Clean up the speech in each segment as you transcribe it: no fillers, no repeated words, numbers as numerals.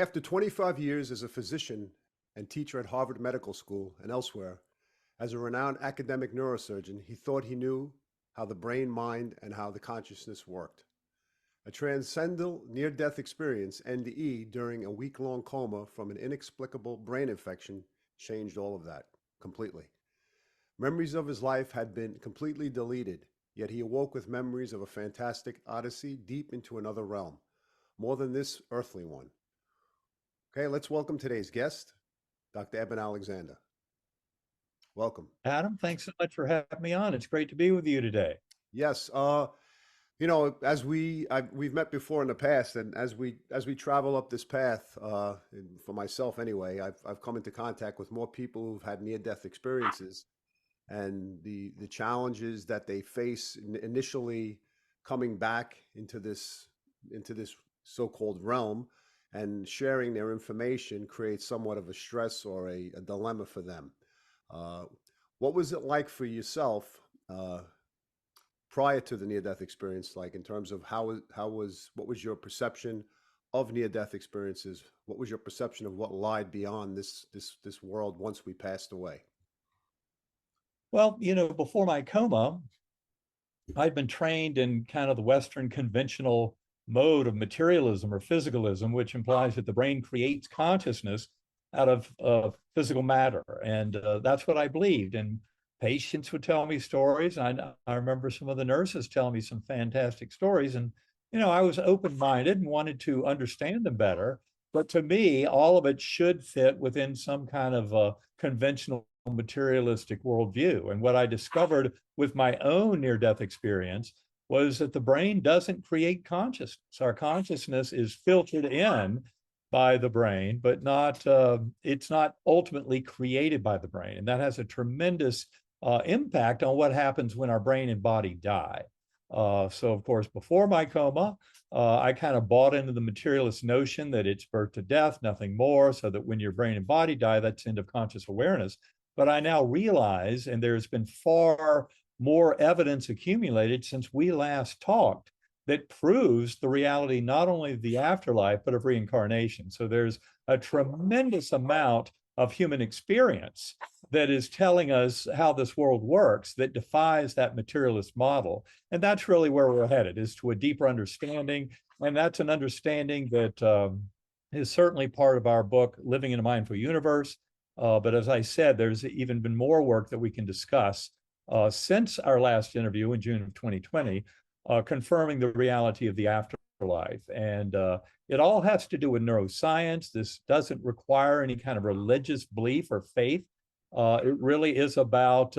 After 25 years as a physician and teacher at Harvard Medical School and elsewhere, as a renowned academic neurosurgeon, he thought he knew how the brain, mind, and how the consciousness worked. A transcendental near-death experience, NDE, during a week-long coma from an inexplicable brain infection changed all of that completely. Memories of his life had been completely deleted, yet he awoke with memories of a fantastic odyssey deep into another realm, more than this earthly one. Okay, let's welcome today's guest, Dr. Eben Alexander. Welcome. Adam, thanks so much for having me on. It's great to be with you today. Yes, you know, as we've met before in the past, and as we travel up this path, for myself anyway, I've come into contact with more people who've had near-death experiences, and the challenges that they face initially coming back into this so-called realm, and sharing their information creates somewhat of a stress or a dilemma for them. What was it like for yourself prior to the near-death experience, like in terms of what was your perception of near-death experiences? What was your perception of what lied beyond this world once we passed away? Well, you know, before my coma, I'd been trained in kind of the Western conventional mode of materialism or physicalism, which implies that the brain creates consciousness out of physical matter. And that's what I believed. And patients would tell me stories. I remember some of the nurses telling me some fantastic stories. And, you know, I was open-minded and wanted to understand them better. But to me, all of it should fit within some kind of conventional materialistic worldview. And what I discovered with my own near-death experience was that the brain doesn't create consciousness. Our consciousness is filtered in by the brain, but it's not ultimately created by the brain. And that has a tremendous impact on what happens when our brain and body die. So of course, before my coma, I kind of bought into the materialist notion that it's birth to death, nothing more, so that when your brain and body die, that's end of conscious awareness. But I now realize, and there's been far more evidence accumulated since we last talked, that proves the reality not only of the afterlife, but of reincarnation. So there's a tremendous amount of human experience that is telling us how this world works that defies that materialist model. And that's really where we're headed, is to a deeper understanding. And that's an understanding that is certainly part of our book, Living in a Mindful Universe. But as I said, there's even been more work that we can discuss since our last interview in June of 2020, confirming the reality of the afterlife. And it all has to do with neuroscience. This doesn't require any kind of religious belief or faith. It really is about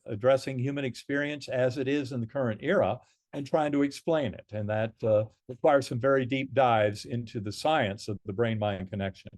addressing human experience as it is in the current era and trying to explain it. And that requires some very deep dives into the science of the brain-mind connection.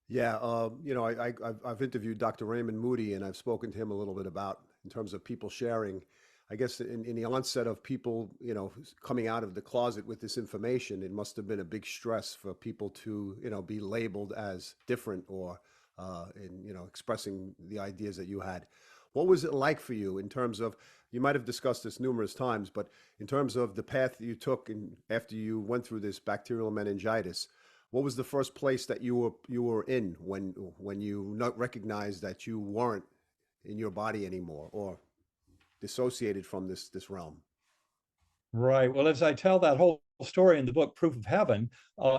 Yeah, you know, I've interviewed Dr. Raymond Moody, and I've spoken to him a little bit about in terms of people sharing. I guess in the onset of people, you know, coming out of the closet with this information, it must have been a big stress for people to, you know, be labeled as different or, you know, expressing the ideas that you had. What was it like for you in terms of, you might have discussed this numerous times, but in terms of the path that you took and after you went through this bacterial meningitis, what was the first place that you were in when you not recognized that you weren't in your body anymore or dissociated from this realm? Right. Well, as I tell that whole story in the book, Proof of Heaven,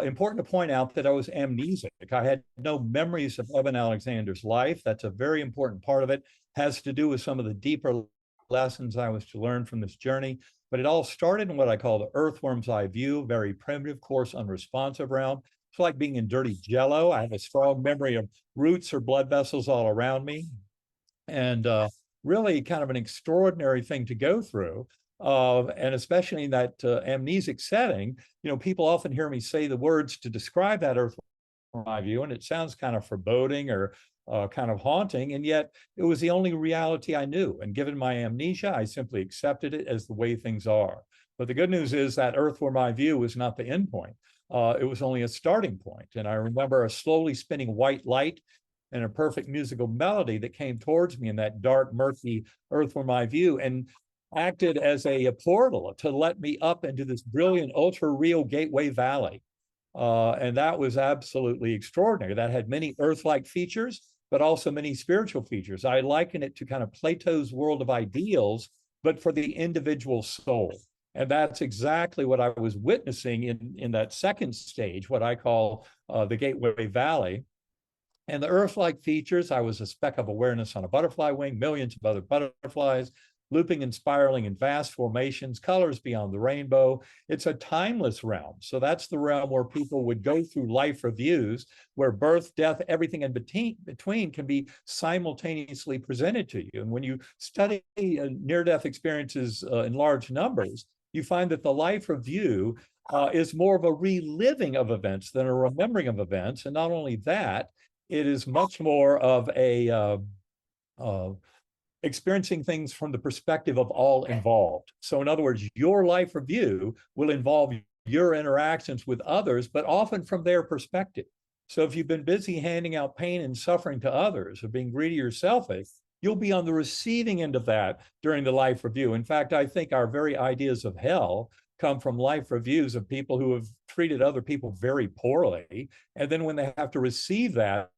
important to point out that I was amnesic. I had no memories of Eben Alexander's life. That's a very important part of it. Has to do with some of the deeper lessons I was to learn from this journey. But it all started in what I call the earthworm's eye view, very primitive, coarse, unresponsive realm. It's like being in dirty jello. I have a strong memory of roots or blood vessels all around me. And really kind of an extraordinary thing to go through. And especially in that amnesic setting, you know, people often hear me say the words to describe that earthworm eye view, and it sounds kind of foreboding or kind of haunting. And yet it was the only reality I knew. And given my amnesia, I simply accepted it as the way things are. But the good news is that earthworm eye view was not the end point. It was only a starting point. And I remember a slowly spinning white light and a perfect musical melody that came towards me in that dark, murky earthworm eye view and acted as a portal to let me up into this brilliant, ultra-real Gateway Valley. And that was absolutely extraordinary. That had many Earth-like features, but also many spiritual features. I liken it to kind of Plato's world of ideals, but for the individual soul. And that's exactly what I was witnessing in that second stage, what I call the Gateway Valley. And the Earth-like features, I was a speck of awareness on a butterfly wing, millions of other butterflies, looping and spiraling in vast formations, colors beyond the rainbow. It's a timeless realm. So that's the realm where people would go through life reviews, where birth, death, everything in between can be simultaneously presented to you. And when you study near-death experiences in large numbers, you find that the life review is more of a reliving of events than a remembering of events. And not only that, it is much more of a experiencing things from the perspective of all involved. So in other words, your life review will involve your interactions with others, but often from their perspective. So if you've been busy handing out pain and suffering to others or being greedy or selfish, you'll be on the receiving end of that during the life review. In fact, I think our very ideas of hell come from life reviews of people who have treated other people very poorly. And then when they have to receive that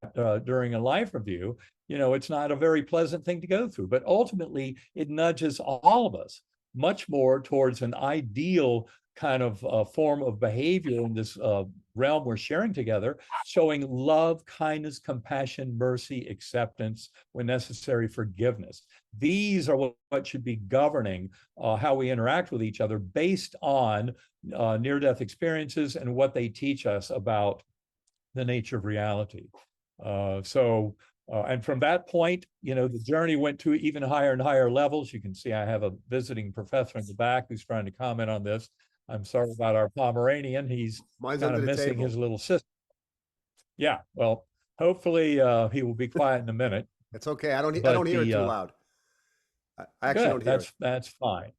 during a life review, it's not a very pleasant thing to go through. But ultimately, it nudges all of us much more towards an ideal kind of form of behavior in this realm we're sharing together, showing love, kindness, compassion, mercy, acceptance, when necessary, forgiveness. These are what should be governing how we interact with each other based on near-death experiences and what they teach us about the nature of reality. And from that point, the journey went to even higher and higher levels. You can see I have a visiting professor in the back who's trying to comment on this. I'm sorry about our Pomeranian. He's Mine's kind under of the missing table. his little sister. Yeah, well, hopefully he will be quiet in a minute. It's okay. I don't But hear it too loud. I actually good, don't hear it. that's fine.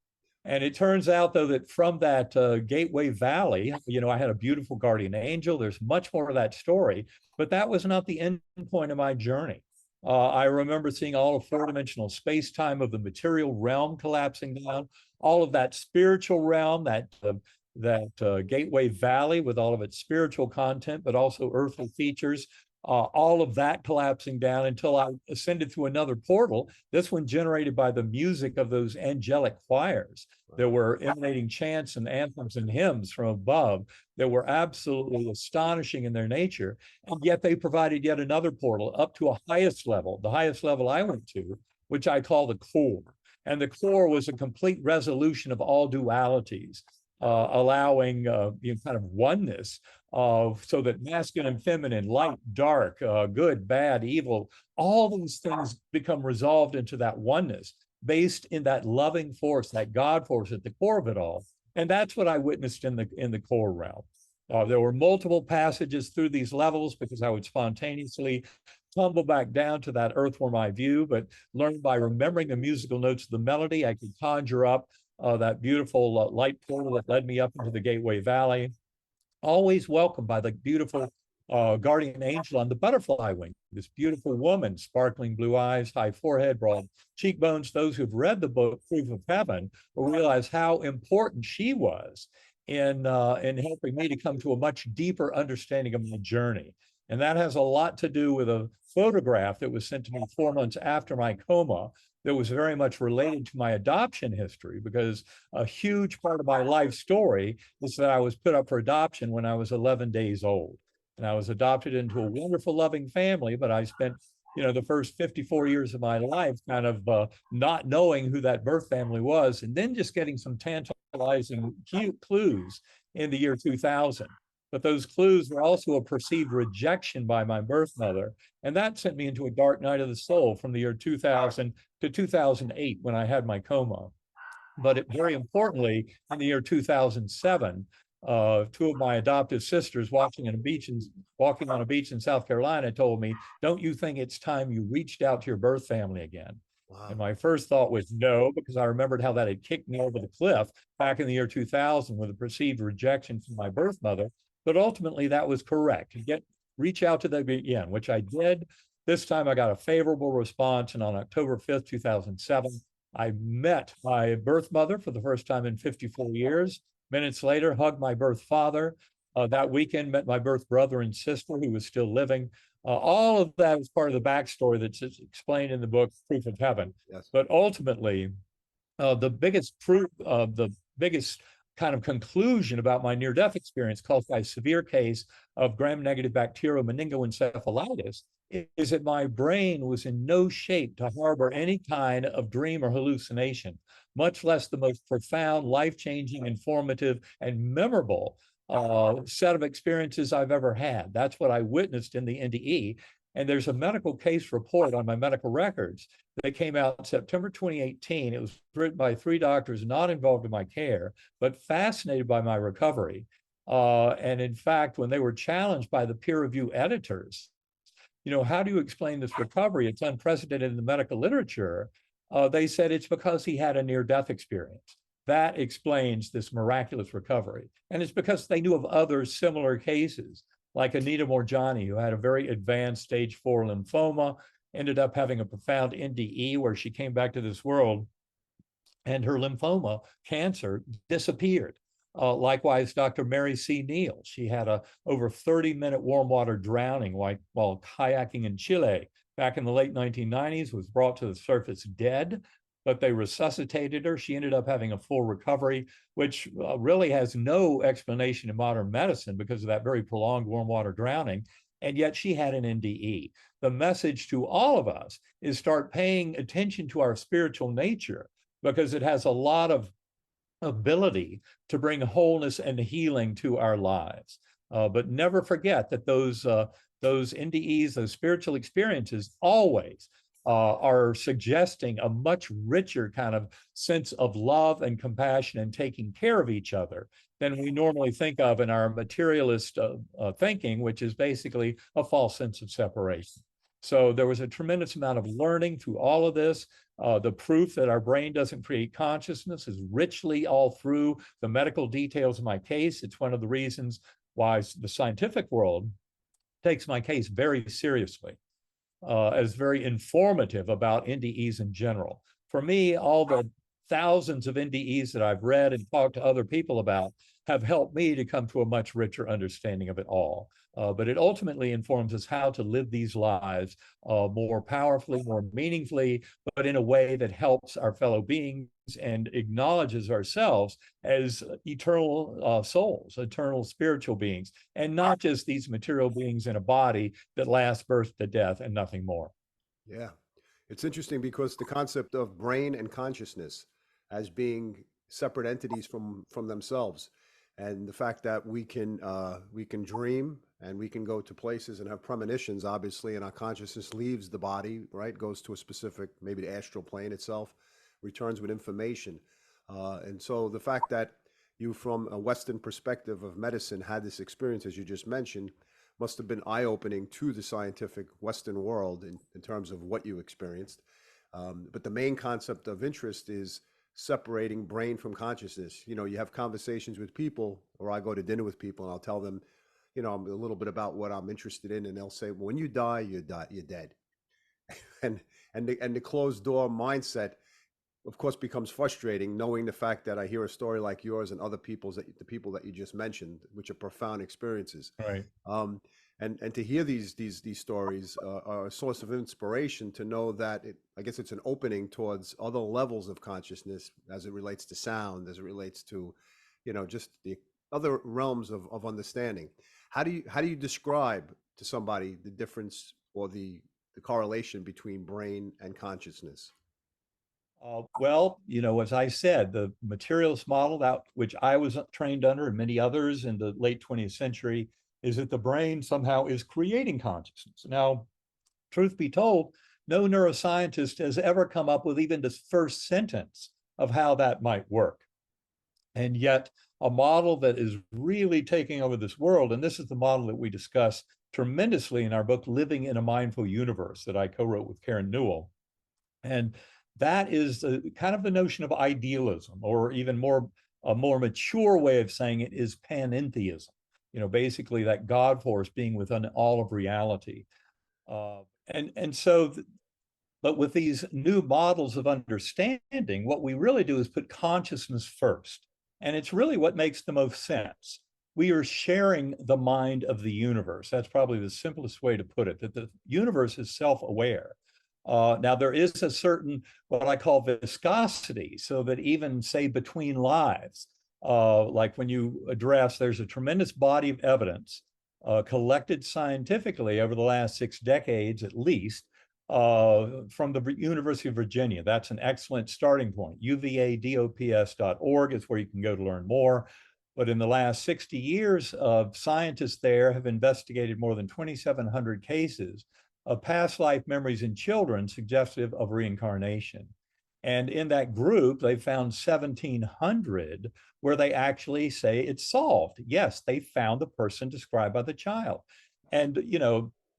And it turns out, though, that from that Gateway Valley, I had a beautiful guardian angel. There's much more of that story, but that was not the end point of my journey. I remember seeing all of four-dimensional space-time of the material realm collapsing down, all of that spiritual realm, that Gateway Valley with all of its spiritual content, but also earthly features, all of that collapsing down until I ascended through another portal, this one generated by the music of those angelic choirs that were emanating chants and anthems and hymns from above that were absolutely astonishing in their nature. And yet they provided yet another portal up to a highest level, the highest level I went to, which I call the core. And the core was a complete resolution of all dualities, allowing kind of oneness so that masculine and feminine, light, dark, good, bad, evil, all these things become resolved into that oneness based in that loving force, that God force at the core of it all. And that's what I witnessed in the core realm. There were multiple passages through these levels because I would spontaneously tumble back down to that earthworm eye view, but learned by remembering the musical notes of the melody, I could conjure up that beautiful light portal that led me up into the Gateway Valley. Always welcomed by the beautiful guardian angel on the butterfly wing, this beautiful woman, sparkling blue eyes, high forehead, broad cheekbones. Those who've read the book Proof of Heaven will realize how important she was in helping me to come to a much deeper understanding of my journey. And that has a lot to do with a photograph that was sent to me 4 months after my coma that was very much related to my adoption history, because a huge part of my life story is that I was put up for adoption when I was 11 days old. And I was adopted into a wonderful, loving family, but I spent the first 54 years of my life kind of not knowing who that birth family was, and then just getting some tantalizing clues in the year 2000. But those clues were also a perceived rejection by my birth mother. And that sent me into a dark night of the soul from the year 2000 to 2008 when I had my coma. But very importantly, in the year 2007, two of my adoptive sisters walking on a beach in South Carolina told me, "Don't you think it's time you reached out to your birth family again?" Wow. And my first thought was no, because I remembered how that had kicked me over the cliff back in the year 2000 with a perceived rejection from my birth mother. But ultimately, that was correct. Reach out to them again, which I did. This time I got a favorable response. And on October 5th, 2007, I met my birth mother for the first time in 54 years. Minutes later, hugged my birth father. That weekend, met my birth brother and sister who was still living. All of that is part of the backstory that's explained in the book, Proof of Heaven. Yes. But ultimately, the biggest proof, the biggest kind of conclusion about my near-death experience, caused by a severe case of gram-negative bacterial meningo-encephalitis, is that my brain was in no shape to harbor any kind of dream or hallucination, much less the most profound, life-changing, informative, and memorable set of experiences I've ever had. That's what I witnessed in the NDE. And there's a medical case report on my medical records that came out in September 2018. It was written by 3 doctors not involved in my care, but fascinated by my recovery. And in fact, when they were challenged by the peer review editors, how do you explain this recovery? It's unprecedented in the medical literature. They said it's because he had a near-death experience. That explains this miraculous recovery. And it's because they knew of other similar cases, like Anita Morjani, who had a very advanced stage 4 lymphoma, ended up having a profound NDE where she came back to this world and her lymphoma cancer disappeared. Likewise, Dr. Mary C. Neal, she had a over 30-minute warm water drowning while kayaking in Chile back in the late 1990s, was brought to the surface dead, but they resuscitated her. She ended up having a full recovery, which really has no explanation in modern medicine because of that very prolonged warm water drowning. And yet she had an NDE. The message to all of us is start paying attention to our spiritual nature, because it has a lot of ability to bring wholeness and healing to our lives. But never forget that those NDEs, those spiritual experiences, always are suggesting a much richer kind of sense of love and compassion and taking care of each other than we normally think of in our materialist thinking, which is basically a false sense of separation. So there was a tremendous amount of learning through all of this. The proof that our brain doesn't create consciousness is richly all through the medical details of my case. It's one of the reasons why the scientific world takes my case very seriously, as very informative about NDEs in general. For me, all the thousands of NDEs that I've read and talked to other people about have helped me to come to a much richer understanding of it all. But it ultimately informs us how to live these lives more powerfully, more meaningfully, but in a way that helps our fellow beings and acknowledges ourselves as eternal souls, eternal spiritual beings, and not just these material beings in a body that lasts birth to death and nothing more. Yeah. It's interesting because the concept of brain and consciousness as being separate entities from themselves, and the fact that we can dream and we can go to places and have premonitions, obviously, and our consciousness leaves the body, right? Goes to a specific, maybe the astral plane itself, returns with information. And so the fact that you, from a Western perspective of medicine, had this experience, as you just mentioned, must have been eye-opening to the scientific Western world in terms of what you experienced. But the main concept of interest is separating brain from consciousness. You have conversations with people, or I go to dinner with people and I'll tell them, a little bit about what I'm interested in, and they'll say, well, when you die, you're dead. and the closed door mindset, of course, becomes frustrating, knowing the fact that I hear a story like yours and other the people that you just mentioned, which are profound experiences. Right. And to hear these stories are a source of inspiration to know that I guess it's an opening towards other levels of consciousness as it relates to sound, as it relates to, just the other realms of understanding. How do you describe to somebody the difference or the correlation between brain and consciousness? Well, as I said, the materialist model, that which I was trained under and many others in the late 20th century, is that the brain somehow is creating consciousness. Now, truth be told, no neuroscientist has ever come up with even the first sentence of how that might work. And yet, a model that is really taking over this world, and this is the model that we discuss tremendously in our book, Living in a Mindful Universe, that I co-wrote with Karen Newell. And that is kind of the notion of idealism, or even a more mature way of saying it is panentheism. Basically that God force being within all of reality. But with these new models of understanding, what we really do is put consciousness first. And it's really what makes the most sense. we are sharing the mind of the universe. That's probably the simplest way to put it, that the universe is self-aware. Now, there is a certain, what I call viscosity, so that even, say, between lives, like when you address, there's a tremendous body of evidence collected scientifically over the last 6 decades at least, from the University of Virginia. That's an excellent starting point. uvadops.org is where you can go to learn more. But in the last 60 years, scientists there have investigated more than 2,700 cases of past life memories in children suggestive of reincarnation. And in that group, they found 1,700 where they actually say it's solved. Yes, they found the person described by the child. And,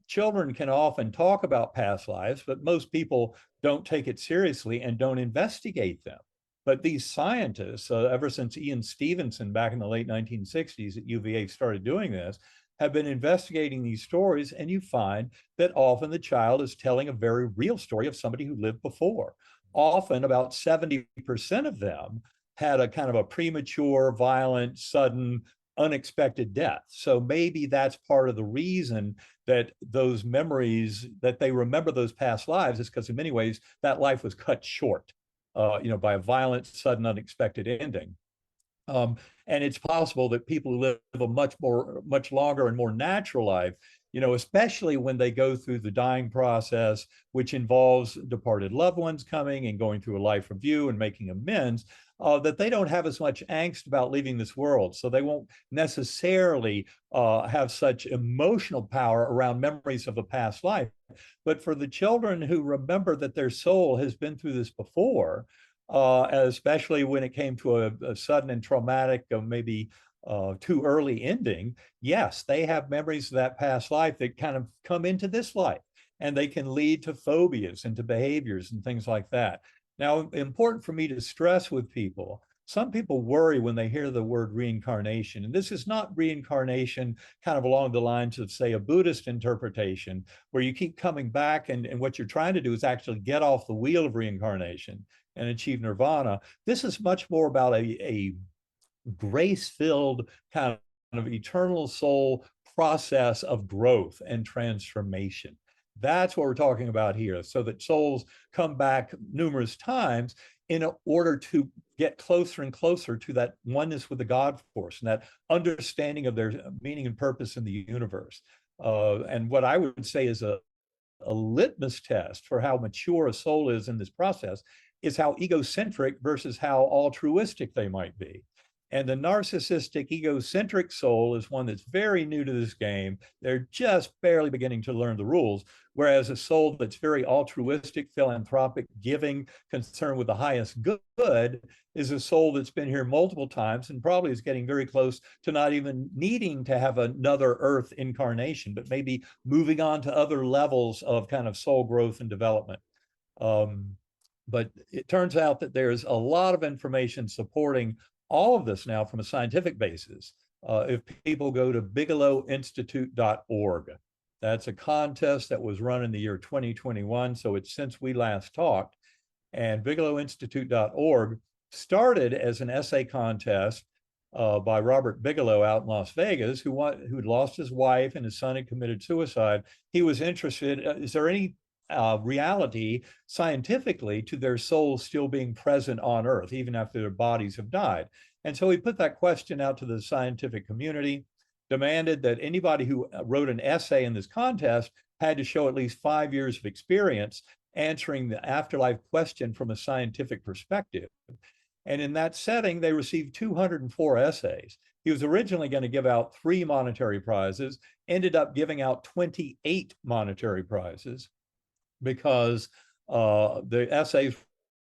children can often talk about past lives, but most people don't take it seriously and don't investigate them. But these scientists, ever since Ian Stevenson back in the late 1960s at UVA started doing this, have been investigating these stories, and you find that often the child is telling a very real story of somebody who lived before. Often about 70% of them had a kind of a premature, violent, sudden, unexpected death. So maybe that's part of the reason that those memories, that they remember those past lives, is because in many ways that life was cut short, by a violent, sudden, unexpected ending. And it's possible that people who live a much longer and more natural life, especially when they go through the dying process, which involves departed loved ones coming and going through a life review and making amends, that they don't have as much angst about leaving this world. So they won't necessarily have such emotional power around memories of a past life. But for the children who remember that their soul has been through this before, especially when it came to a sudden and traumatic, maybe too early ending, yes, they have memories of that past life that kind of come into this life, and they can lead to phobias and to behaviors and things like that. Now, important for me to stress with people, some people worry when they hear the word reincarnation, and this is not reincarnation kind of along the lines of, say, a Buddhist interpretation, where you keep coming back and what you're trying to do is actually get off the wheel of reincarnation and achieve nirvana. This is much more about a grace-filled kind of eternal soul process of growth and transformation. That's what we're talking about here, so that souls come back numerous times in order to get closer and closer to that oneness with the God force and that understanding of their meaning and purpose in the universe. And what I would say is a litmus test for how mature a soul is in this process is how egocentric versus how altruistic they might be. And the narcissistic, egocentric soul is one that's very new to this game. They're just barely beginning to learn the rules. Whereas a soul that's very altruistic, philanthropic, giving, concerned with the highest good is a soul that's been here multiple times and probably is getting very close to not even needing to have another Earth incarnation, but maybe moving on to other levels of kind of soul growth and development. But it turns out that there's a lot of information supporting all of this now from a scientific basis. If people go to bigelowinstitute.org, that's a contest that was run in the year 2021. So it's since we last talked. And bigelowinstitute.org started as an essay contest by Robert Bigelow out in Las Vegas, who'd lost his wife and his son had committed suicide. He was interested, is there any reality scientifically to their souls still being present on Earth, even after their bodies have died? And so he put that question out to the scientific community, demanded that anybody who wrote an essay in this contest had to show at least 5 years of experience answering the afterlife question from a scientific perspective. And in that setting, they received 204 essays. He was originally going to give out 3 monetary prizes, ended up giving out 28 monetary prizes because the essays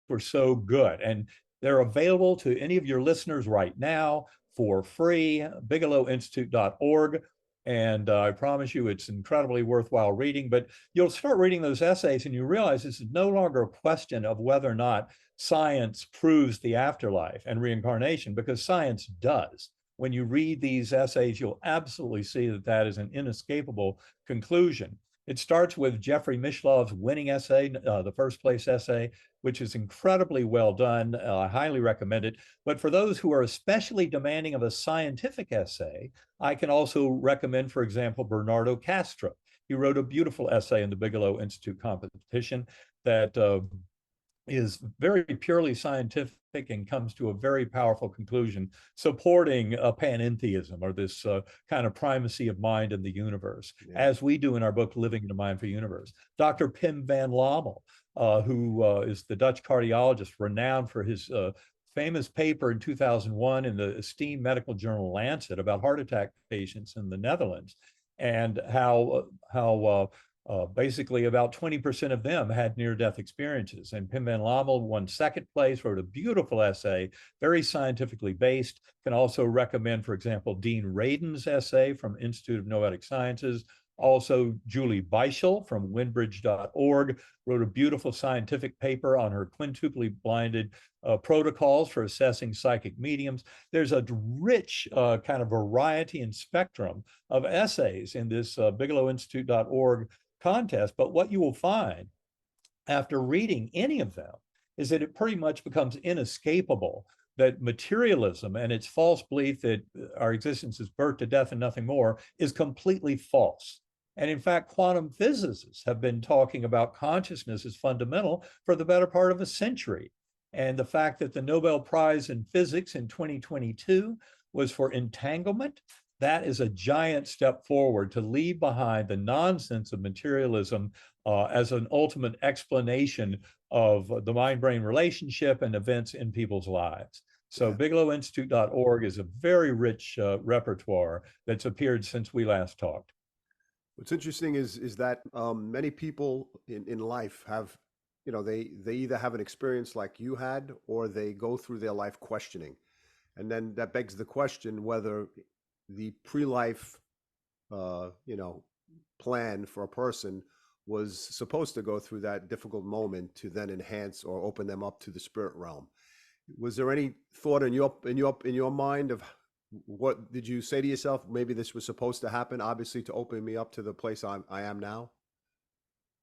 were so good. And they're available to any of your listeners right now for free, bigelowinstitute.org. And I promise you, it's incredibly worthwhile reading. But you'll start reading those essays and you realize this is no longer a question of whether or not science proves the afterlife and reincarnation, because science does. When you read these essays, you'll absolutely see that that is an inescapable conclusion. It starts with Jeffrey Mishlov's winning essay, the first place essay, which is incredibly well done. I highly recommend it. But for those who are especially demanding of a scientific essay, I can also recommend, for example, Bernardo Castro. He wrote a beautiful essay in the Bigelow Institute competition that is very purely scientific and comes to a very powerful conclusion supporting panentheism, or this kind of primacy of mind in the universe, Yeah. as we do in our book, Living in a Mindful Universe. Dr. Pim van Lommel, who is the Dutch cardiologist renowned for his famous paper in 2001 in the esteemed medical journal Lancet about heart attack patients in the Netherlands, and how basically about 20% of them had near-death experiences. And Pim van Lommel won second place, wrote a beautiful essay, very scientifically based. Can also recommend, for example, Dean Radin's essay from Institute of Noetic Sciences. Also, Julie Beischel from windbridge.org wrote a beautiful scientific paper on her quintuply blinded protocols for assessing psychic mediums. There's a rich kind of variety and spectrum of essays in this bigelowinstitute.org contest. But what you will find after reading any of them is that it pretty much becomes inescapable that materialism and its false belief that our existence is birth to death and nothing more is completely false. And in fact, quantum physicists have been talking about consciousness as fundamental for the better part of a century. And the fact that the Nobel Prize in Physics in 2022 was for entanglement, that is a giant step forward to leave behind the nonsense of materialism as an ultimate explanation of the mind-brain relationship and events in people's lives. So Yeah. bigelowinstitute.org is a very rich repertoire that's appeared since we last talked. What's interesting is that many people in life have, they either have an experience like you had, or they go through their life questioning. And then that begs the question whether the pre-life, plan for a person was supposed to go through that difficult moment to then enhance or open them up to the spirit realm. Was there any thought in your mind of what did you say to yourself? Maybe this was supposed to happen, obviously, to open me up to the place I am now.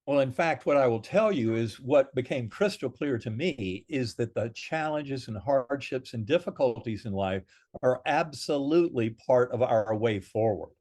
Well, in fact, what I will tell you is what became crystal clear to me is that the challenges and hardships and difficulties in life are absolutely part of our way forward.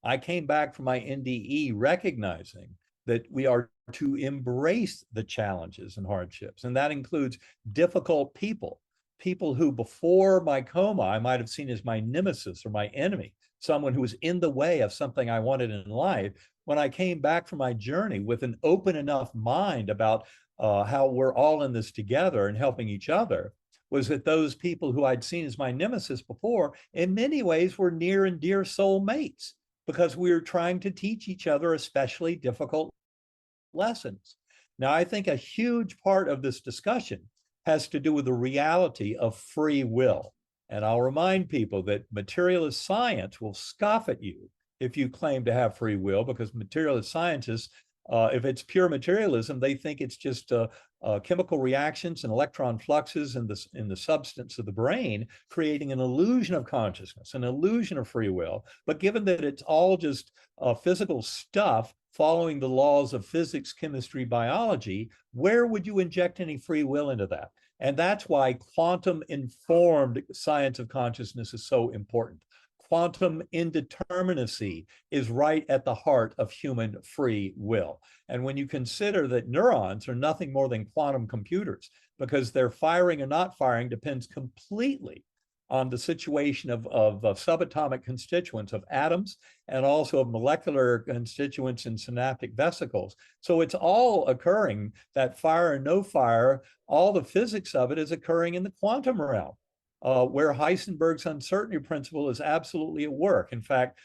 I came back from my NDE recognizing that we are to embrace the challenges and hardships, and that includes difficult people, people who before my coma I might have seen as my nemesis or my enemy, someone who was in the way of something I wanted in life. When I came back from my journey with an open enough mind about how we're all in this together and helping each other, was that those people who I'd seen as my nemesis before, in many ways, were near and dear soul mates, because we were trying to teach each other especially difficult lessons. Now, I think a huge part of this discussion has to do with the reality of free will. And I'll remind people that materialist science will scoff at you if you claim to have free will, because materialist scientists, if it's pure materialism, they think it's just chemical reactions and electron fluxes in the substance of the brain, creating an illusion of consciousness, an illusion of free will. But given that it's all just physical stuff following the laws of physics, chemistry, biology, where would you inject any free will into that? And that's why quantum-informed science of consciousness is so important. Quantum indeterminacy is right at the heart of human free will. And when you consider that neurons are nothing more than quantum computers, because their firing and not firing depends completely on the situation of subatomic constituents of atoms and also of molecular constituents in synaptic vesicles. So it's all occurring, that fire and no fire, all the physics of it is occurring in the quantum realm. Where Heisenberg's uncertainty principle is absolutely at work. In fact,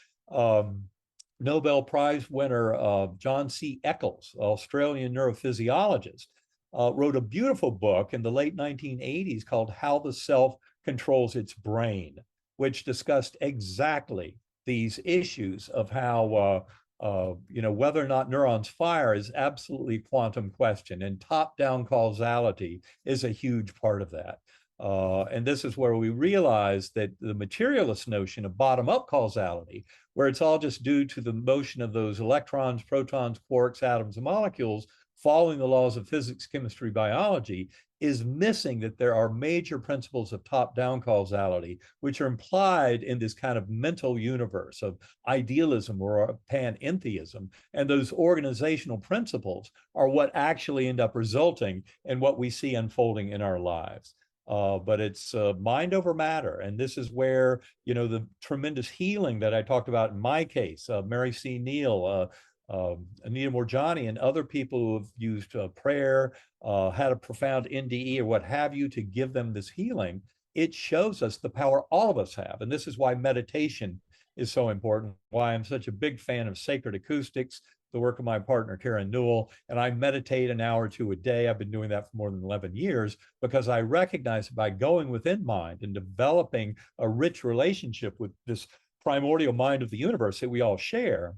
Nobel Prize winner John C. Eccles, Australian neurophysiologist, wrote a beautiful book in the late 1980s called How the Self Controls Its Brain, which discussed exactly these issues of how whether or not neurons fire is absolutely a quantum question, and top-down causality is a huge part of that. And this is where we realize that the materialist notion of bottom-up causality, where it's all just due to the motion of those electrons, protons, quarks, atoms, and molecules, following the laws of physics, chemistry, biology, is missing that there are major principles of top-down causality, which are implied in this kind of mental universe of idealism or panentheism. And those organizational principles are what actually end up resulting in what we see unfolding in our lives. But it's mind over matter. And this is where, the tremendous healing that I talked about in my case, Mary C. Neal, Anita Morjani, and other people who have used prayer, had a profound NDE or what have you to give them this healing. It shows us the power all of us have. And this is why meditation is so important, why I'm such a big fan of sacred acoustics, the work of my partner, Karen Newell, and I meditate an hour or two a day. I've been doing that for more than 11 years because I recognize that by going within mind and developing a rich relationship with this primordial mind of the universe that we all share,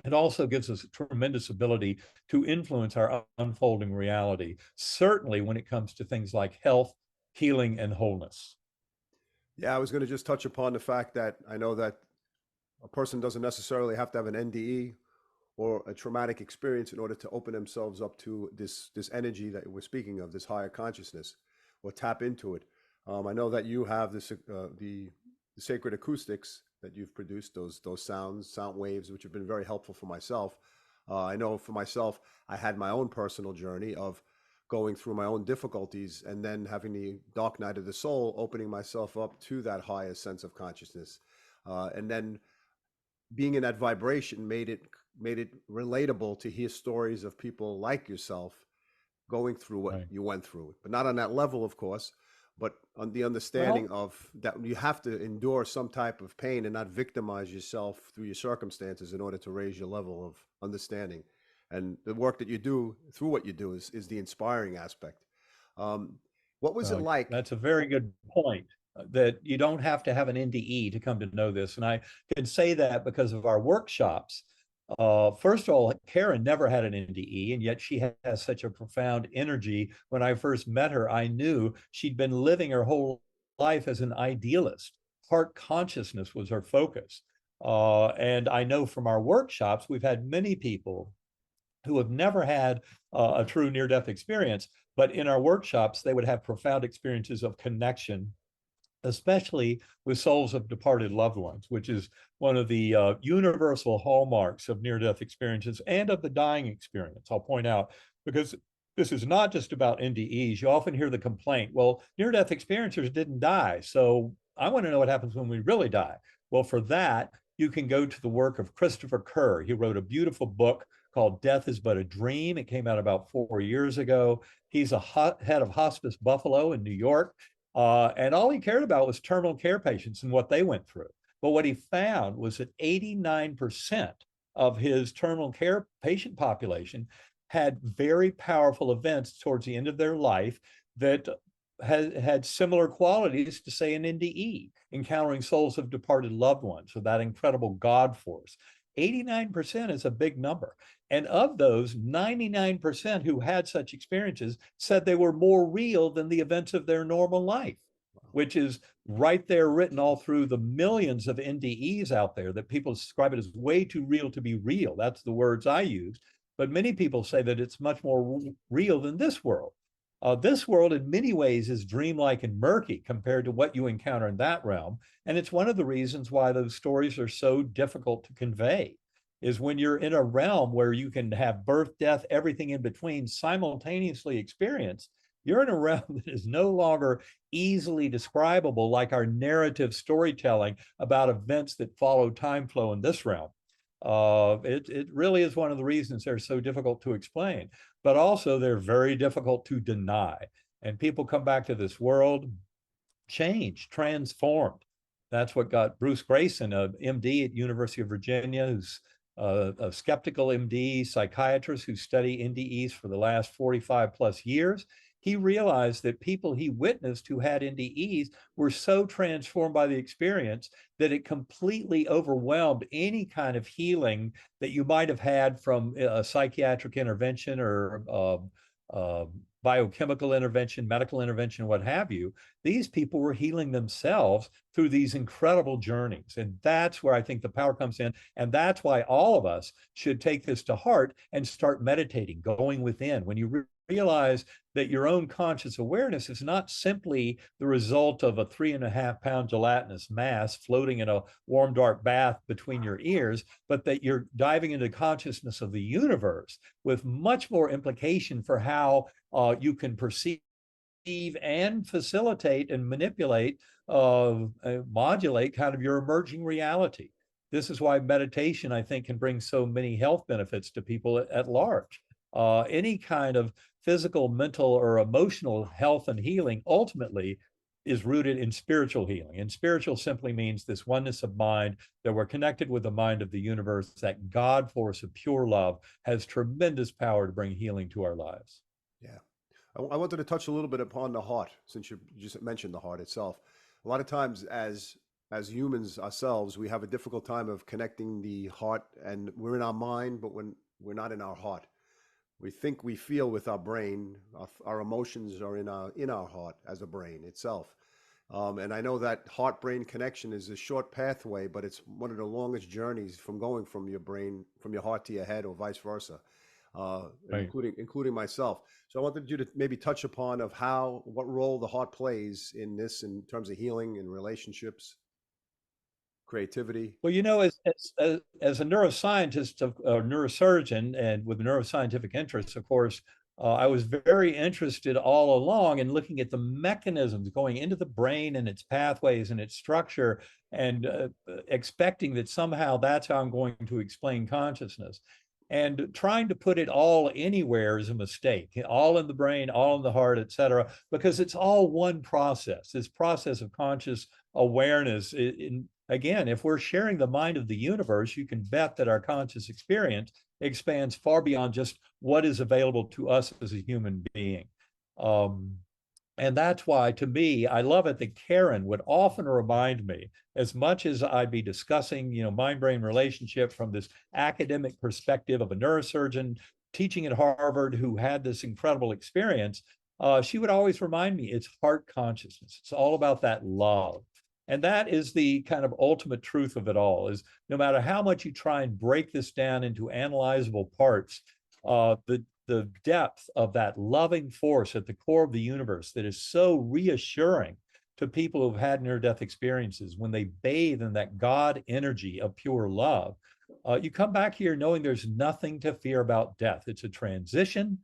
it also gives us a tremendous ability to influence our unfolding reality, certainly when it comes to things like health, healing, and wholeness. Yeah, I was going to just touch upon the fact that I know that a person doesn't necessarily have to have an NDE or a traumatic experience in order to open themselves up to this energy that we're speaking of, this higher consciousness, or tap into it. I know that you have this the sacred acoustics that you've produced, those sound waves, which have been very helpful for myself. I know for myself, I had my own personal journey of going through my own difficulties and then having the dark night of the soul, opening myself up to that higher sense of consciousness, and then being in that vibration made it relatable to hear stories of people like yourself going through what Right. you went through, but not on that level, of course, but on the understanding of that you have to endure some type of pain and not victimize yourself through your circumstances in order to raise your level of understanding. And the work that you do through what you do is the inspiring aspect. What was it like? That's a very good point, that you don't have to have an NDE to come to know this. And I can say that because of our workshops. First of all, Karen never had an NDE, and yet she has such a profound energy. When I first met her, I knew she'd been living her whole life as an idealist. Heart consciousness was her focus. And I know from our workshops, we've had many people who have never had a true near-death experience, but in our workshops, they would have profound experiences of connection, especially with souls of departed loved ones, which is one of the universal hallmarks of near-death experiences and of the dying experience. I'll point out, because this is not just about NDEs. You often hear the complaint, well, near-death experiencers didn't die, so I want to know what happens when we really die. Well, for that, you can go to the work of Christopher Kerr. He wrote a beautiful book called Death is But a Dream. It came out about 4 years ago. He's a head of Hospice Buffalo in New York. And all he cared about was terminal care patients and what they went through. But what he found was that 89% of his terminal care patient population had very powerful events towards the end of their life that had similar qualities to, say, an NDE, encountering souls of departed loved ones, so that incredible God force. 89% is a big number. And of those, 99% who had such experiences said they were more real than the events of their normal life, which is right there written all through the millions of NDEs out there that people describe it as way too real to be real. That's the words I use. But many people say that it's much more real than this world. This world, in many ways, is dreamlike and murky compared to what you encounter in that realm. And it's one of the reasons why those stories are so difficult to convey, is when you're in a realm where you can have birth, death, everything in between simultaneously experienced, you're in a realm that is no longer easily describable like our narrative storytelling about events that follow time flow in this realm. It really is one of the reasons they're so difficult to explain, but also they're very difficult to deny. And people come back to this world changed, transformed. That's what got Bruce Grayson, a MD at University of Virginia, who's a skeptical MD, psychiatrist who studied NDEs for the last 45 plus years. He realized that people he witnessed who had NDEs were so transformed by the experience that it completely overwhelmed any kind of healing that you might have had from a psychiatric intervention or biochemical intervention, medical intervention, what have you. These people were healing themselves through these incredible journeys. And that's where I think the power comes in. And that's why all of us should take this to heart and start meditating, going within. When you realize that your own conscious awareness is not simply the result of a 3.5-pound gelatinous mass floating in a warm, dark bath between your ears, but that you're diving into consciousness of the universe with much more implication for how you can perceive and facilitate and manipulate, modulate kind of your emerging reality. This is why meditation, I think, can bring so many health benefits to people at large. Any kind of physical, mental, or emotional health and healing ultimately is rooted in spiritual healing. And spiritual simply means this oneness of mind, that we're connected with the mind of the universe, that God force of pure love has tremendous power to bring healing to our lives. Yeah. I wanted to touch a little bit upon the heart, since you just mentioned the heart itself. A lot of times as humans ourselves, we have a difficult time of connecting the heart, and we're in our mind, but when we're not in our heart. We think we feel with our brain. Our emotions are in our heart as a brain itself. And I know that heart-brain connection is a short pathway, but it's one of the longest journeys from going from your brain, from your heart to your head, or vice versa, Right. including myself. So I wanted you to maybe touch upon of what role the heart plays in this, in terms of healing and relationships, creativity. Well, as a neuroscientist, a neurosurgeon, and with neuroscientific interests, of course, I was very interested all along in looking at the mechanisms going into the brain and its pathways and its structure, and expecting that somehow that's how I'm going to explain consciousness. And trying to put it all anywhere is a mistake. All in the brain, all in the heart, et cetera, because it's all one process. This process of conscious awareness. Again, if we're sharing the mind of the universe, you can bet that our conscious experience expands far beyond just what is available to us as a human being. And that's why, to me, I love it that Karen would often remind me, as much as I'd be discussing, mind-brain relationship from this academic perspective of a neurosurgeon teaching at Harvard who had this incredible experience, she would always remind me it's heart consciousness. It's all about that love. And that is the kind of ultimate truth of it all, is no matter how much you try and break this down into analyzable parts, the depth of that loving force at the core of the universe that is so reassuring to people who've had near-death experiences, when they bathe in that God energy of pure love, you come back here knowing there's nothing to fear about death. It's a transition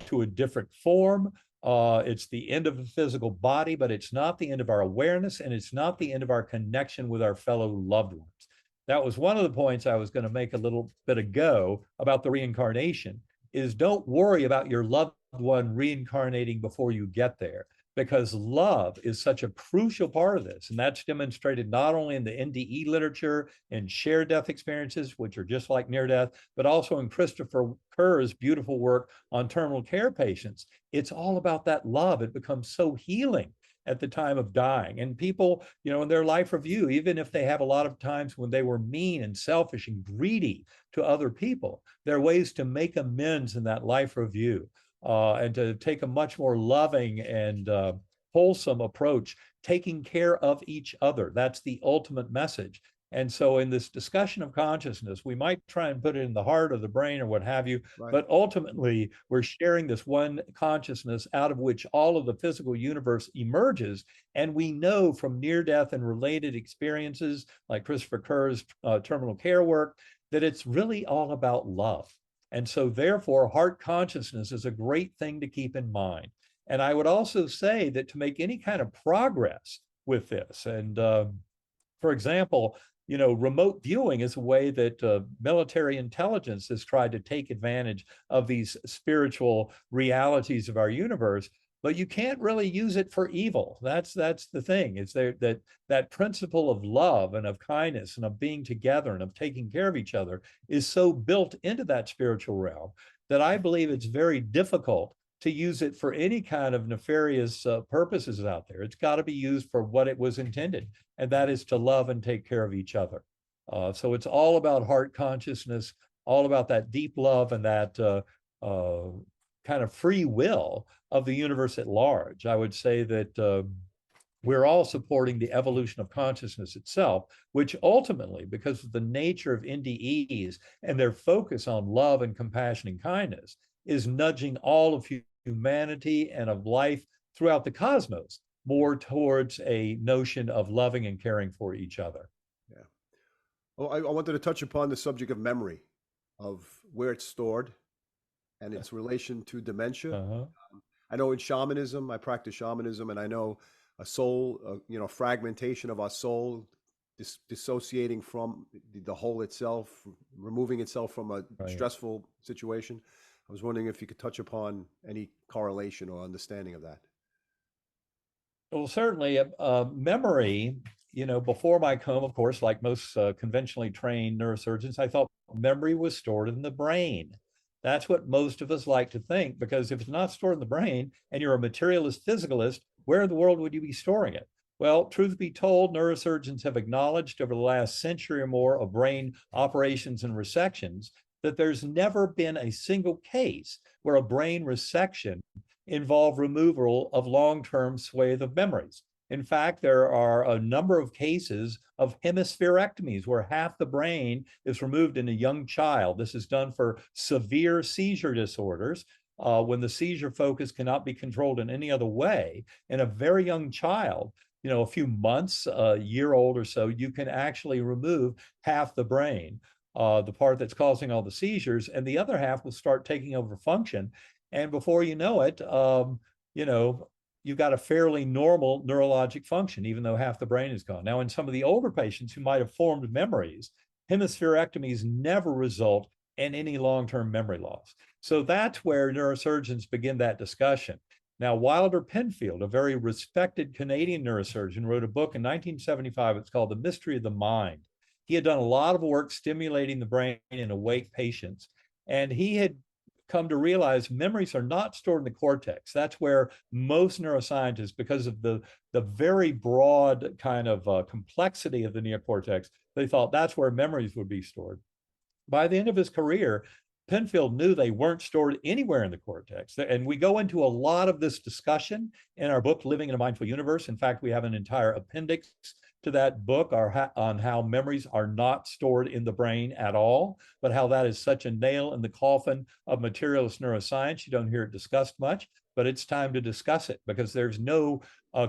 to a different form. It's the end of the physical body, but it's not the end of our awareness, and it's not the end of our connection with our fellow loved ones. That was one of the points I was going to make a little bit ago about the reincarnation, is don't worry about your loved one reincarnating before you get there, because love is such a crucial part of this. And that's demonstrated not only in the NDE literature and shared death experiences, which are just like near death, but also in Christopher Kerr's beautiful work on terminal care patients. It's all about that love. It becomes so healing at the time of dying. And people, in their life review, even if they have a lot of times when they were mean and selfish and greedy to other people, there are ways to make amends in that life review, and to take a much more loving and wholesome approach, taking care of each other. That's the ultimate message. And so in this discussion of consciousness, we might try and put it in the heart of the brain or what have you, Right. but ultimately we're sharing this one consciousness out of which all of the physical universe emerges. And we know from near-death and related experiences like Christopher Kerr's terminal care work, that it's really all about love. And so therefore, heart consciousness is a great thing to keep in mind. And I would also say that to make any kind of progress with this, and for example, remote viewing is a way that military intelligence has tried to take advantage of these spiritual realities of our universe, but you can't really use it for evil. That's the thing. It's there that principle of love and of kindness and of being together and of taking care of each other is so built into that spiritual realm that I believe it's very difficult to use it for any kind of nefarious purposes out there. It's got to be used for what it was intended, and that is to love and take care of each other. So it's all about heart consciousness, all about that deep love and that kind of free will of the universe at large. I would say that we're all supporting the evolution of consciousness itself, which ultimately, because of the nature of NDEs and their focus on love and compassion and kindness, is nudging all of humanity and of life throughout the cosmos more towards a notion of loving and caring for each other. Yeah. Well, I wanted to touch upon the subject of memory, of where it's stored and its relation to dementia. Uh-huh. I know in shamanism, I practice shamanism, and I know a soul, fragmentation of our soul, dissociating from the whole itself, removing itself from a Right. stressful situation. I was wondering if you could touch upon any correlation or understanding of that. Well, certainly, memory, before my coma, of course, like most conventionally trained neurosurgeons, I thought memory was stored in the brain. That's what most of us like to think, because if it's not stored in the brain and you're a materialist physicalist, where in the world would you be storing it? Well, truth be told, neurosurgeons have acknowledged over the last century or more of brain operations and resections that there's never been a single case where a brain resection involve removal of long-term swathe of memories. In fact, there are a number of cases of hemispherectomies where half the brain is removed in a young child. This is done for severe seizure disorders, when the seizure focus cannot be controlled in any other way. In a very young child, a few months, a year old or so, you can actually remove half the brain, the part that's causing all the seizures, and the other half will start taking over function. And before you know it, you've got a fairly normal neurologic function, even though half the brain is gone. Now, in some of the older patients who might have formed memories, hemispherectomies never result in any long-term memory loss. So that's where neurosurgeons begin that discussion. Now, Wilder Penfield, a very respected Canadian neurosurgeon, wrote a book in 1975. It's called The Mystery of the Mind. He had done a lot of work stimulating the brain in awake patients, and he had come to realize memories are not stored in the cortex. That's where most neuroscientists, because of the very broad kind of complexity of the neocortex, they thought that's where memories would be stored. By the end of his career, Penfield knew they weren't stored anywhere in the cortex. And we go into a lot of this discussion in our book, Living in a Mindful Universe. In fact, we have an entire appendix to that book on how memories are not stored in the brain at all, but how that is such a nail in the coffin of materialist neuroscience. You don't hear it discussed much, but it's time to discuss it, because there's no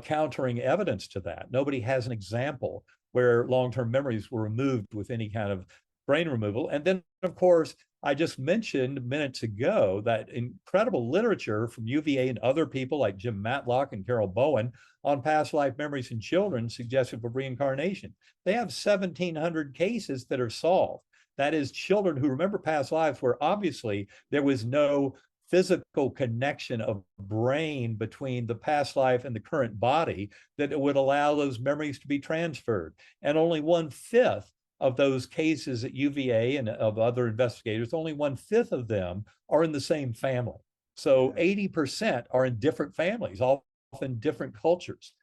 countering evidence to that. Nobody has an example where long-term memories were removed with any kind of brain removal. And then, of course, I just mentioned minutes ago that incredible literature from UVA and other people like Jim Matlock and Carol Bowen on past life memories in children suggestive of reincarnation. They have 1,700 cases that are solved. That is, children who remember past lives where obviously there was no physical connection of brain between the past life and the current body that would allow those memories to be transferred. And only 1/5 of those cases at UVA and of other investigators, only 1/5 of them are in the same family. So 80% are in different families, often different cultures.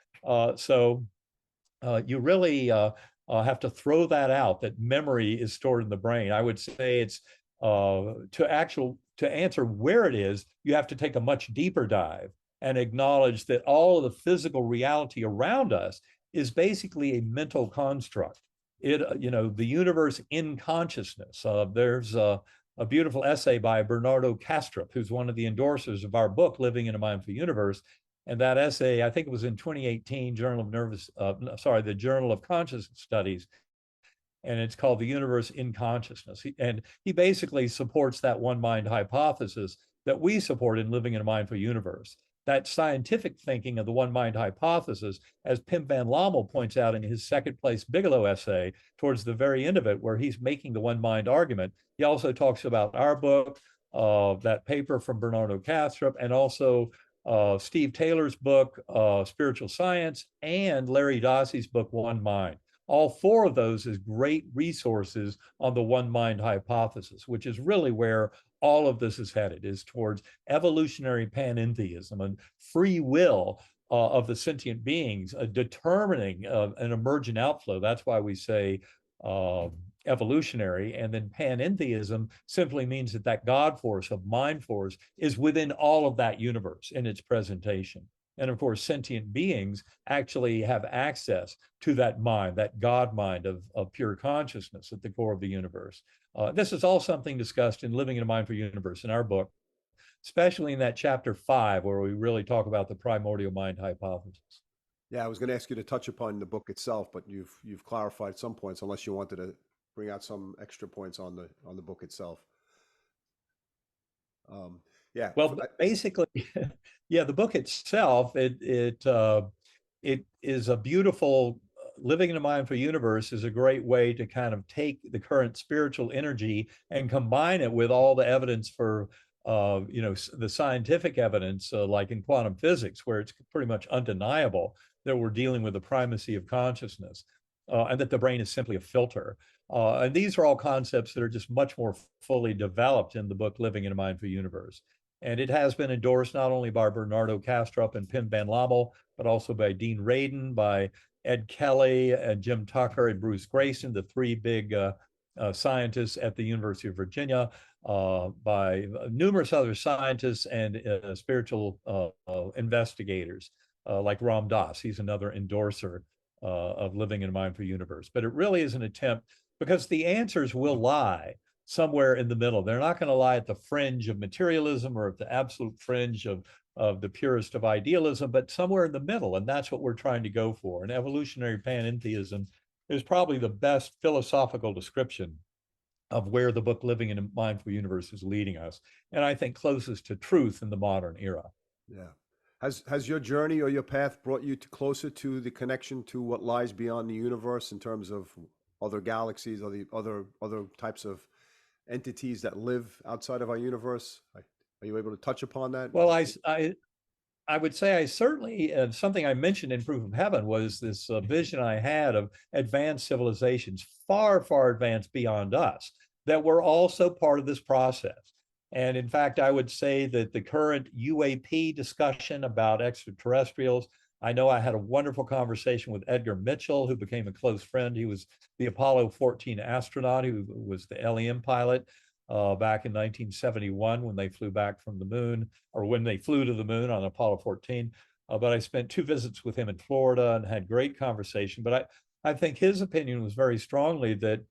So you really have to throw that out, that memory is stored in the brain. I would say it's to answer where it is, you have to take a much deeper dive and acknowledge that all of the physical reality around us is basically a mental construct. The universe in consciousness. There's a beautiful essay by Bernardo Kastrup, who's one of the endorsers of our book, Living in a Mindful Universe. And that essay, I think it was in 2018, the Journal of Consciousness Studies, and it's called The Universe in Consciousness. And he basically supports that one mind hypothesis that we support in Living in a Mindful Universe. That scientific thinking of the one mind hypothesis, as Pim van Lommel points out in his Second Place Bigelow essay, towards the very end of it, where he's making the one mind argument. He also talks about our book, that paper from Bernardo Kastrup, and also Steve Taylor's book, Spiritual Science, and Larry Dossey's book, One Mind. All four of those is great resources on the one mind hypothesis, which is really where all of this is headed, is towards evolutionary panentheism and free will of the sentient beings determining an emergent outflow. That's why we say evolutionary. And then panentheism simply means that that God force of mind force is within all of that universe in its presentation. And of course, sentient beings actually have access to that mind, that God mind of pure consciousness at the core of the universe. This is all something discussed in Living in a Mindful Universe in our book, especially in that chapter 5, where we really talk about the primordial mind hypothesis. Yeah, I was going to ask you to touch upon the book itself, but you've clarified some points, unless you wanted to bring out some extra points on the book itself. Yeah. Well, basically, yeah, the book itself, it is a beautiful. Living in a Mindful Universe is a great way to kind of take the current spiritual energy and combine it with all the evidence for the scientific evidence, like in quantum physics, where it's pretty much undeniable that we're dealing with the primacy of consciousness, and that the brain is simply a filter. And these are all concepts that are just much more fully developed in the book Living in a Mindful Universe. And it has been endorsed not only by Bernardo Kastrup and Pim Van Lommel, but also by Dean Radin, by Ed Kelly and Jim Tucker and Bruce Grayson, the three big scientists at the University of Virginia, by numerous other scientists and spiritual investigators, like Ram Dass. He's another endorser of Living in a Mindful Universe. But it really is an attempt, because the answers will lie somewhere in the middle. They're not going to lie at the fringe of materialism or at the absolute fringe of the purest of idealism, but somewhere in the middle. And that's what we're trying to go for. And evolutionary panentheism is probably the best philosophical description of where the book Living in a Mindful Universe is leading us. And I think closest to truth in the modern era. Yeah. Has your journey or your path brought you closer to the connection to what lies beyond the universe in terms of other galaxies or the other types of entities that live outside of our universe? Are you able to touch upon that? Well, I would say I certainly, something I mentioned in Proof of Heaven was this vision I had of advanced civilizations, far, far advanced beyond us, that were also part of this process. And in fact, I would say that the current UAP discussion about extraterrestrials, I know I had a wonderful conversation with Edgar Mitchell, who became a close friend. He was the Apollo 14 astronaut, who was the LEM pilot back in 1971 when they flew back from the moon, or when they flew to the moon on Apollo 14. But I spent 2 visits with him in Florida and had great conversation. But I think his opinion was very strongly that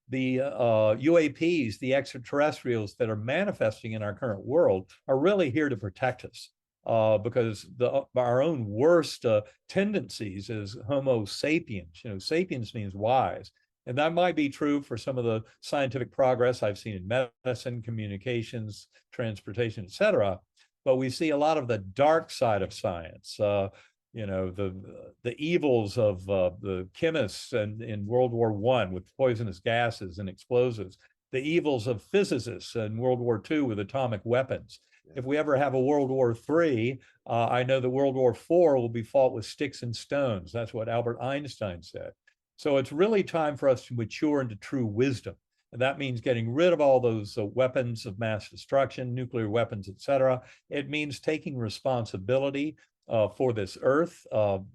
the UAPs, the extraterrestrials that are manifesting in our current world, are really here to protect us. Because our own worst tendencies as Homo sapiens, sapiens means wise. And that might be true for some of the scientific progress I've seen in medicine, communications, transportation, et cetera. But we see a lot of the dark side of science, the evils of the chemists in World War I with poisonous gases and explosives, the evils of physicists in World War II with atomic weapons. If we ever have a World War III, I know that World War IV will be fought with sticks and stones. That's what Albert Einstein said. So it's really time for us to mature into true wisdom. And that means getting rid of all those weapons of mass destruction, nuclear weapons, et cetera. It means taking responsibility for this earth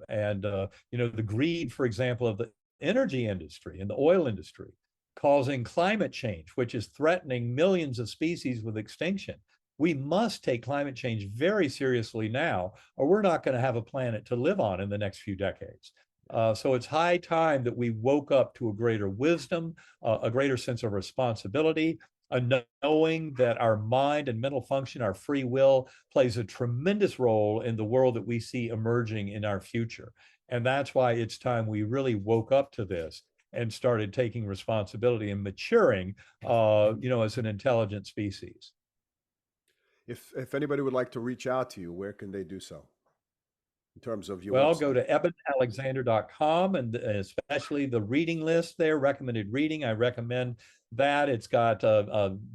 and the greed, for example, of the energy industry and the oil industry, causing climate change, which is threatening millions of species with extinction. We must take climate change very seriously now, or we're not going to have a planet to live on in the next few decades. So it's high time that we woke up to a greater wisdom, a greater sense of responsibility, a knowing that our mind and mental function, our free will, plays a tremendous role in the world that we see emerging in our future. And that's why it's time we really woke up to this and started taking responsibility and maturing, as an intelligent species. If anybody would like to reach out to you, where can they do so? In terms of your Well, website? go to ebenalexander.com, and especially the reading list there, recommended reading. I recommend that. It's got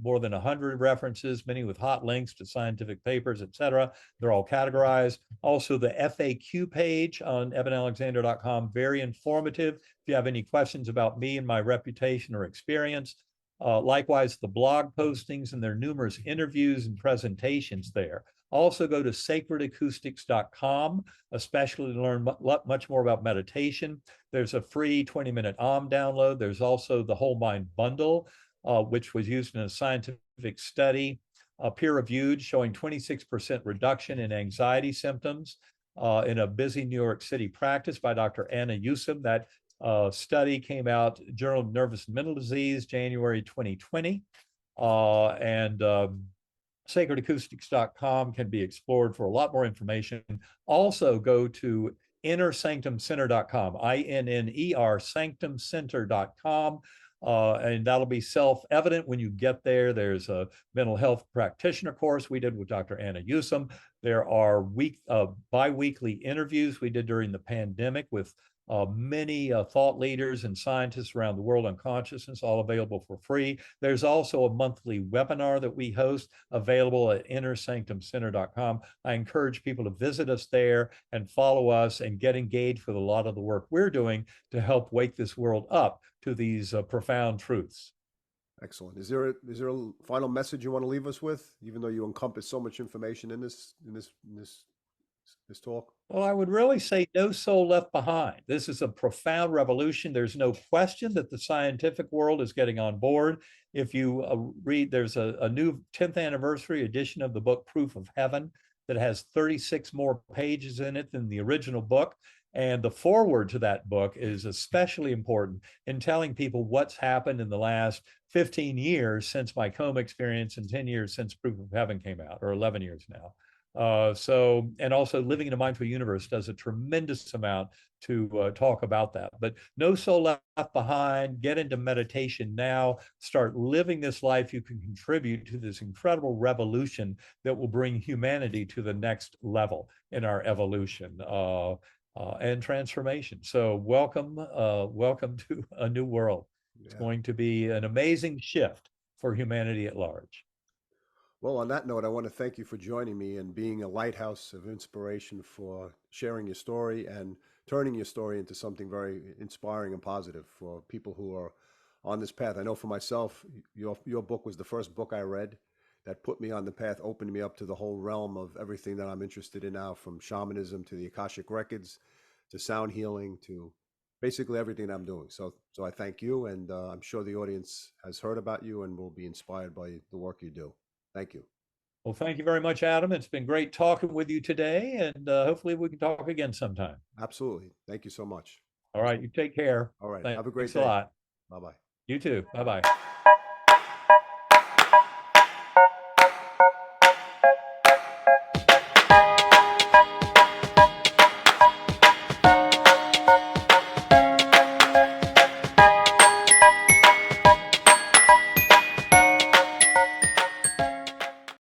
more than 100 references, many with hot links to scientific papers, et cetera. They're all categorized. Also, the FAQ page on ebenalexander.com, very informative. If you have any questions about me and my reputation or experience. Likewise, the blog postings and their numerous interviews and presentations there. Also go to sacredacoustics.com, especially to learn much more about meditation. There's a free 20-minute download. There's also the Whole Mind Bundle, which was used in a scientific study, peer-reviewed, showing 26% reduction in anxiety symptoms in a busy New York City practice by Dr. Aneurysms. That study came out, Journal of Nervous and Mental Disease, January 2020. Sacredacoustics.com can be explored for a lot more information. Also go to innersanctumcenter.com, INNER sanctumcenter.com. And that'll be self-evident when you get there. There's a mental health practitioner course we did with Dr. Aneurysms. There are bi-weekly interviews we did during the pandemic with many thought leaders and scientists around the world on consciousness, all available for free. There's also a monthly webinar that we host available at innersanctumcenter.com. I encourage people to visit us there and follow us and get engaged with a lot of the work we're doing to help wake this world up to these profound truths. Excellent. Is there a final message you want to leave us with, even though you encompass so much information in this talk? Well, I would really say no soul left behind. This is a profound revolution. There's no question that the scientific world is getting on board. If you read, there's a new 10th anniversary edition of the book Proof of Heaven that has 36 more pages in it than the original book. And the foreword to that book is especially important in telling people what's happened in the last 15 years since my coma experience and 10 years since Proof of Heaven came out, or 11 years now. And also Living in a Mindful Universe does a tremendous amount to talk about that. But no soul left behind. Get into meditation now. Start living this life. You can contribute to this incredible revolution that will bring humanity to the next level in our evolution and transformation. So welcome to a new world. It's going to be an amazing shift for humanity at large. Well, on that note, I want to thank you for joining me and being a lighthouse of inspiration for sharing your story and turning your story into something very inspiring and positive for people who are on this path. I know for myself, your book was the first book I read that put me on the path, opened me up to the whole realm of everything that I'm interested in now, from shamanism to the Akashic Records to sound healing to basically everything I'm doing. So I thank you, and I'm sure the audience has heard about you and will be inspired by the work you do. Thank you. Well, thank you very much, Adam. It's been great talking with you today, and hopefully we can talk again sometime. Absolutely. Thank you so much. All right. You take care. All right. Thanks. Have a great day. Thanks a lot. Bye-bye. You too. Bye-bye.